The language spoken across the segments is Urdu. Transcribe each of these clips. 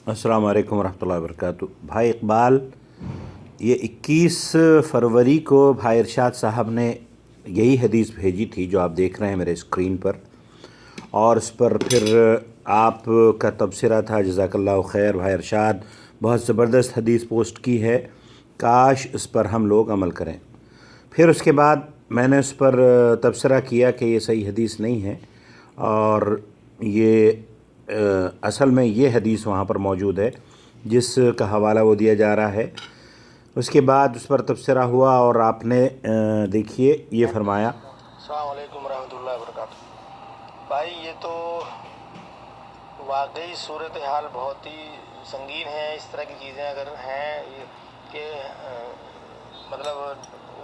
السلام علیکم ورحمۃ اللہ وبرکاتہ۔ بھائی اقبال، یہ 21 فروری کو بھائی ارشاد صاحب نے یہی حدیث بھیجی تھی جو آپ دیکھ رہے ہیں میرے اسکرین پر، اور اس پر پھر آپ کا تبصرہ تھا، جزاک اللہ خیر بھائی ارشاد، بہت زبردست حدیث پوسٹ کی ہے، کاش اس پر ہم لوگ عمل کریں۔ پھر اس کے بعد میں نے اس پر تبصرہ کیا کہ یہ صحیح حدیث نہیں ہے، اور یہ اصل میں یہ حدیث وہاں پر موجود ہے جس کا حوالہ وہ دیا جا رہا ہے۔ اس کے بعد اس پر تبصرہ ہوا اور آپ نے دیکھیے یہ فرمایا۔ السلام علیکم ورحمۃ اللہ وبرکاتہ۔ بھائی یہ تو واقعی صورتحال بہت ہی سنگین ہے۔ اس طرح کی چیزیں اگر ہیں کہ مطلب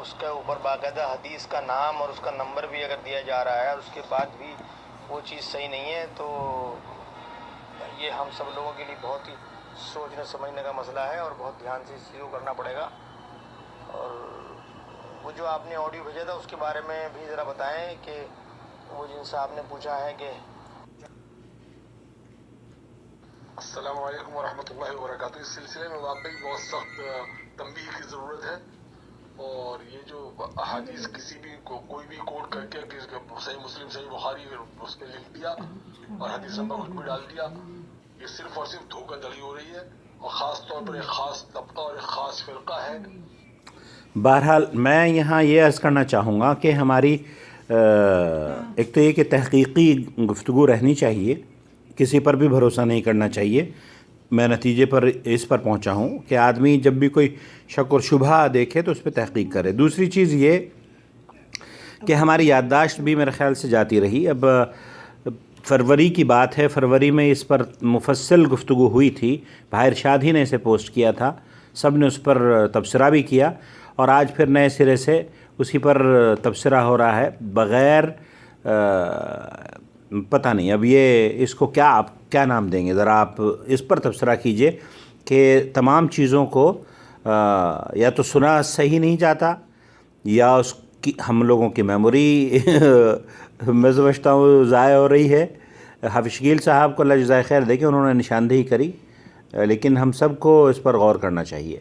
اس کے اوپر باقاعدہ حدیث کا نام اور اس کا نمبر بھی اگر دیا جا رہا ہے، اس کے بعد بھی وہ چیز صحیح نہیں ہے، تو یہ ہم سب لوگوں کے لیے بہت ہی سوچنے سمجھنے کا مسئلہ ہے، اور بہت دھیان سے اس چیز کو کرنا پڑے گا۔ اور وہ جو آپ نے آڈیو بھیجا تھا اس کے بارے میں بھی ذرا بتائیں کہ وہ جن سے آپ نے پوچھا ہے کہ السلام علیکم ورحمۃ اللہ وبرکاتہ۔ اس سلسلے میں واقعی بہت سخت تنبیہ کی ضرورت ہے، اور یہ جو احادیث کسی بھی کوئی بھی کوٹ کر کے صحیح مسلم صحیح بخاری اس میں لکھ دیا اور حدیث نمبر کچھ بھی ڈال دیا، یہ صرف اور صرف دھوکہ دہی ہو رہی ہے، اور خاص طور پر ایک خاص طبقہ اور ایک خاص فرقہ ہے۔ بہرحال میں یہاں یہ عرض کرنا چاہوں گا کہ ہماری ایک تو یہ کہ تحقیقی گفتگو رہنی چاہیے، کسی پر بھی بھروسہ نہیں کرنا چاہیے۔ میں نتیجے پر اس پر پہنچا ہوں کہ آدمی جب بھی کوئی شک اور شبہ دیکھے تو اس پہ تحقیق کرے۔ دوسری چیز یہ کہ ہماری یادداشت بھی میرے خیال سے جاتی رہی۔ اب فروری کی بات ہے، فروری میں اس پر مفصل گفتگو ہوئی تھی، بھائی ارشاد ہی نے اسے پوسٹ کیا تھا، سب نے اس پر تبصرہ بھی کیا، اور آج پھر نئے سرے سے اسی پر تبصرہ ہو رہا ہے بغیر پتہ نہیں اب یہ اس کو آپ کیا نام دیں گے۔ ذرا آپ اس پر تبصرہ کیجئے کہ تمام چیزوں کو یا تو سنا صحیح نہیں جاتا، یا اس کی ہم لوگوں کی میموری میں سمجھتا ہوں ضائع ہو رہی ہے۔ حافظ شکیل صاحب کو اللہ جزائے خیر دے کہ انہوں نے نشاندہی کری، لیکن ہم سب کو اس پر غور کرنا چاہیے۔